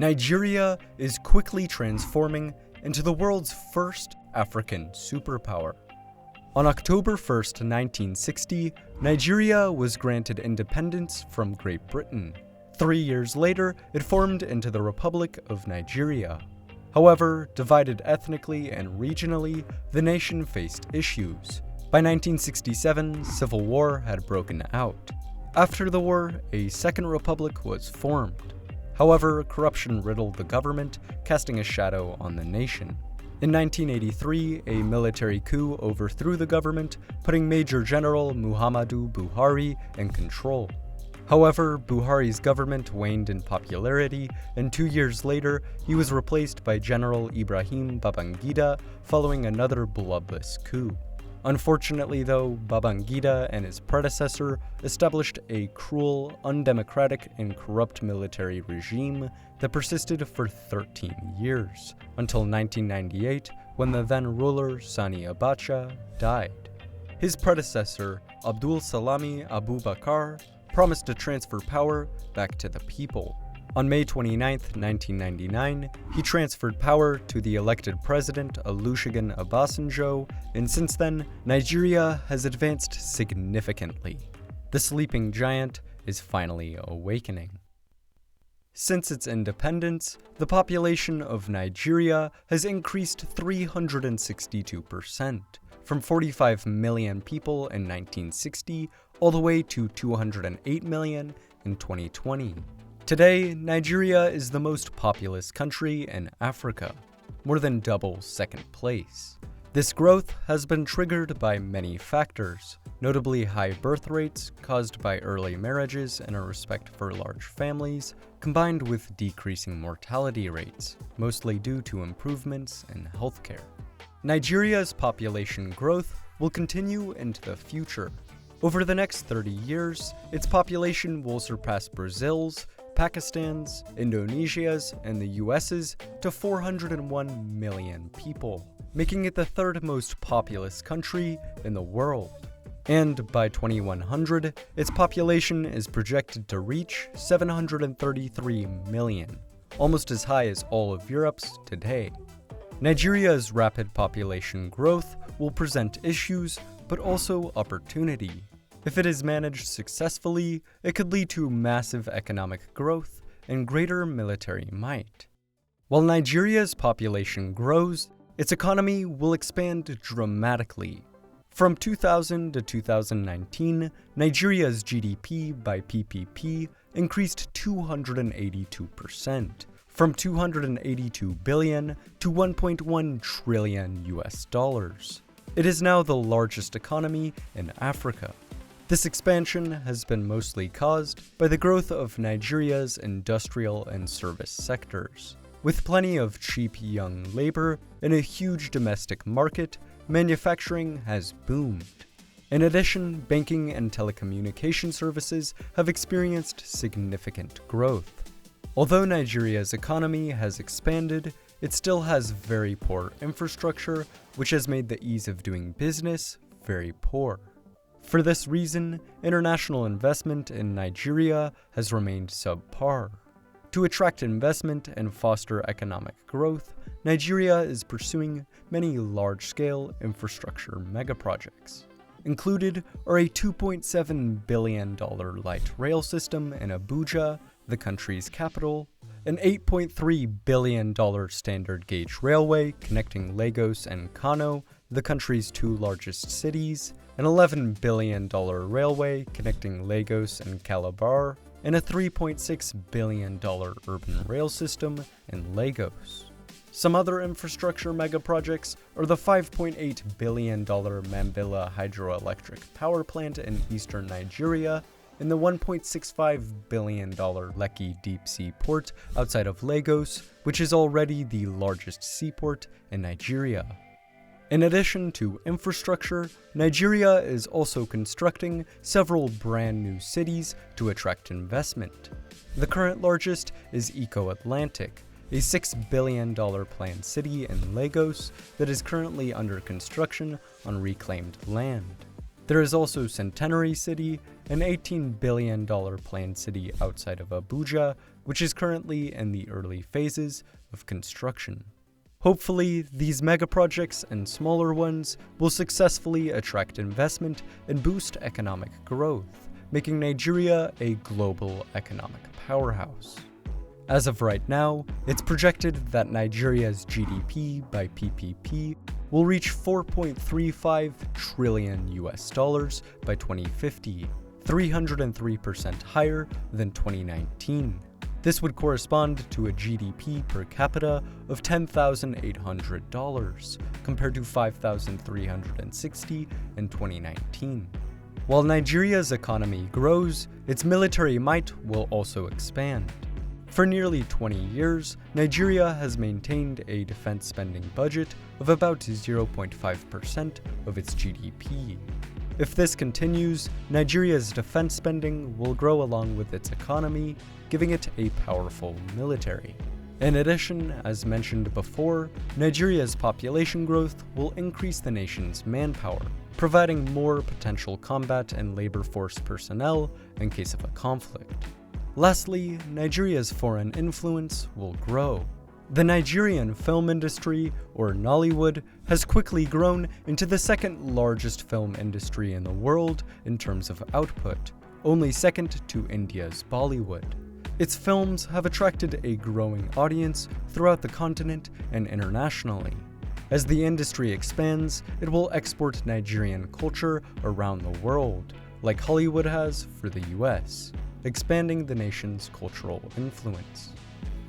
Nigeria is quickly transforming into the world's first African superpower. On October 1st, 1960, Nigeria was granted independence from Great Britain. 3 years later, it formed into the Republic of Nigeria. However, divided ethnically and regionally, the nation faced issues. By 1967, civil war had broken out. After the war, a second republic was formed. However, corruption riddled the government, casting a shadow on the nation. In 1983, a military coup overthrew the government, putting Major General Muhammadu Buhari in control. However, Buhari's government waned in popularity, and 2 years later, he was replaced by General Ibrahim Babangida following another bloodless coup. Unfortunately though, Babangida and his predecessor established a cruel, undemocratic, and corrupt military regime that persisted for 13 years, until 1998, when the then ruler Sani Abacha died. His predecessor, Abdul Salami Abubakar, promised to transfer power back to the people. On May 29, 1999, he transferred power to the elected president Olusegun Obasanjo, and since then, Nigeria has advanced significantly. The sleeping giant is finally awakening. Since its independence, the population of Nigeria has increased 362%, from 45 million people in 1960 all the way to 208 million in 2020. Today, Nigeria is the most populous country in Africa, more than double second place. This growth has been triggered by many factors, notably high birth rates caused by early marriages and a respect for large families, combined with decreasing mortality rates, mostly due to improvements in healthcare. Nigeria's population growth will continue into the future. Over the next 30 years, its population will surpass Brazil's, Pakistan's, Indonesia's, and the US's to 401 million people, making it the third most populous country in the world. And by 2100, its population is projected to reach 733 million, almost as high as all of Europe's today. Nigeria's rapid population growth will present issues, but also opportunity. If it is managed successfully, it could lead to massive economic growth and greater military might. While Nigeria's population grows, its economy will expand dramatically. From 2000 to 2019, Nigeria's GDP by PPP increased 282%, from 282 billion to 1.1 trillion US dollars. It is now the largest economy in Africa. This expansion has been mostly caused by the growth of Nigeria's industrial and service sectors. With plenty of cheap young labor and a huge domestic market, manufacturing has boomed. In addition, banking and telecommunication services have experienced significant growth. Although Nigeria's economy has expanded, it still has very poor infrastructure, which has made the ease of doing business very poor. For this reason, international investment in Nigeria has remained subpar. To attract investment and foster economic growth, Nigeria is pursuing many large-scale infrastructure megaprojects. Included are a $2.7 billion light rail system in Abuja, the country's capital, an $8.3 billion standard gauge railway connecting Lagos and Kano, the country's two largest cities, an $11 billion railway connecting Lagos and Calabar, and a $3.6 billion urban rail system in Lagos. Some other infrastructure megaprojects are the $5.8 billion Mambilla hydroelectric power plant in eastern Nigeria, and the $1.65 billion Lekki deep-sea port outside of Lagos, which is already the largest seaport in Nigeria. In addition to infrastructure, Nigeria is also constructing several brand new cities to attract investment. The current largest is Eco-Atlantic, a $6 billion planned city in Lagos that is currently under construction on reclaimed land. There is also Centenary City, an $18 billion planned city outside of Abuja, which is currently in the early phases of construction. Hopefully, these mega projects and smaller ones will successfully attract investment and boost economic growth, making Nigeria a global economic powerhouse. As of right now, it's projected that Nigeria's GDP by PPP will reach $4.35 trillion by 2050, 303% higher than 2019. This would correspond to a GDP per capita of $10,800, compared to $5,360 in 2019. While Nigeria's economy grows, its military might will also expand. For nearly 20 years, Nigeria has maintained a defense spending budget of about 0.5% of its GDP. If this continues, Nigeria's defense spending will grow along with its economy, giving it a powerful military. In addition, as mentioned before, Nigeria's population growth will increase the nation's manpower, providing more potential combat and labor force personnel in case of a conflict. Lastly, Nigeria's foreign influence will grow. The Nigerian film industry, or Nollywood, has quickly grown into the second largest film industry in the world in terms of output, only second to India's Bollywood. Its films have attracted a growing audience throughout the continent and internationally. As the industry expands, it will export Nigerian culture around the world, like Hollywood has for the US, expanding the nation's cultural influence.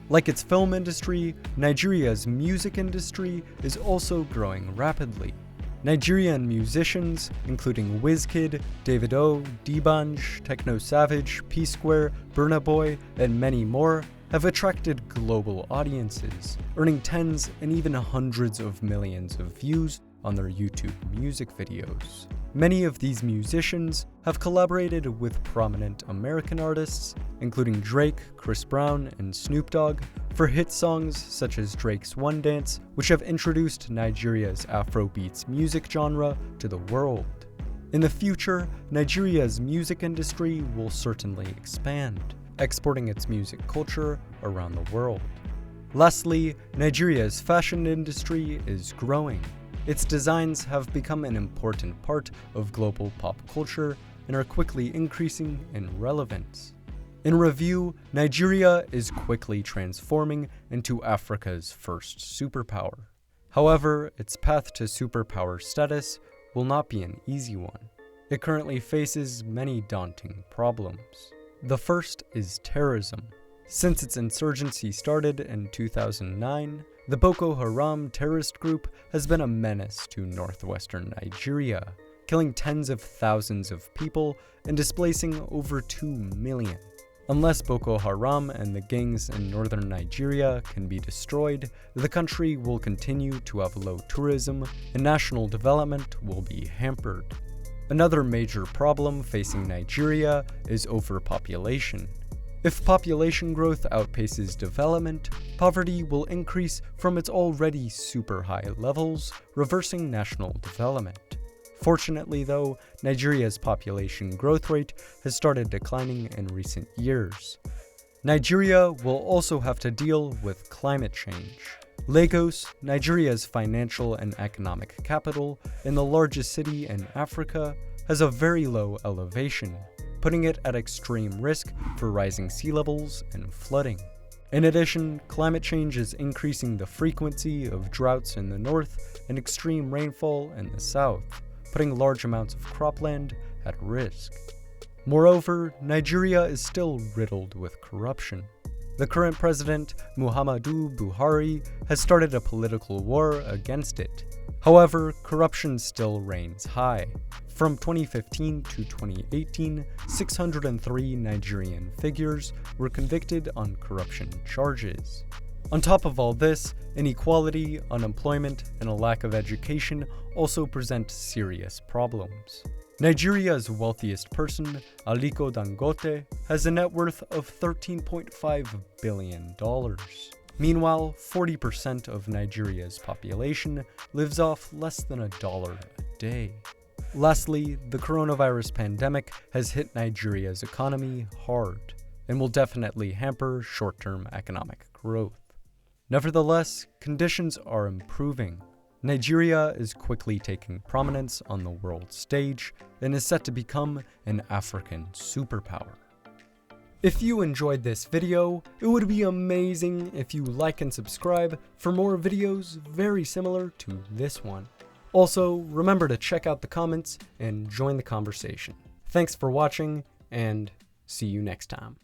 Like its film industry, Nigeria's music industry is also growing rapidly. Nigerian musicians, including Wizkid, Davido, D'banj, Techno Savage, P-Square, Burna Boy, and many more, have attracted global audiences, earning tens and even hundreds of millions of views on their YouTube music videos. Many of these musicians have collaborated with prominent American artists, including Drake, Chris Brown, and Snoop Dogg, for hit songs such as Drake's One Dance, which have introduced Nigeria's Afrobeats music genre to the world. In the future, Nigeria's music industry will certainly expand, exporting its music culture around the world. Lastly, Nigeria's fashion industry is growing. Its designs have become an important part of global pop culture and are quickly increasing in relevance. In review, Nigeria is quickly transforming into Africa's first superpower. However, its path to superpower status will not be an easy one. It currently faces many daunting problems. The first is terrorism. Since its insurgency started in 2009, the Boko Haram terrorist group has been a menace to northwestern Nigeria, killing tens of thousands of people and displacing over 2 million. Unless Boko Haram and the gangs in northern Nigeria can be destroyed, the country will continue to have low tourism and national development will be hampered. Another major problem facing Nigeria is overpopulation. If population growth outpaces development, poverty will increase from its already super high levels, reversing national development. Fortunately though, Nigeria's population growth rate has started declining in recent years. Nigeria will also have to deal with climate change. Lagos, Nigeria's financial and economic capital and the largest city in Africa, has a very low elevation, putting it at extreme risk for rising sea levels and flooding. In addition, climate change is increasing the frequency of droughts in the north and extreme rainfall in the south, putting large amounts of cropland at risk. Moreover, Nigeria is still riddled with corruption. The current president, Muhammadu Buhari, has started a political war against it. However, corruption still reigns high. From 2015 to 2018, 603 Nigerian figures were convicted on corruption charges. On top of all this, inequality, unemployment, and a lack of education also present serious problems. Nigeria's wealthiest person, Aliko Dangote, has a net worth of $13.5 billion. Meanwhile, 40% of Nigeria's population lives off less than $1 a day. Lastly, the coronavirus pandemic has hit Nigeria's economy hard and will definitely hamper short-term economic growth. Nevertheless, conditions are improving. Nigeria is quickly taking prominence on the world stage and is set to become an African superpower. If you enjoyed this video, it would be amazing if you like and subscribe for more videos very similar to this one. Also, remember to check out the comments and join the conversation. Thanks for watching, and see you next time.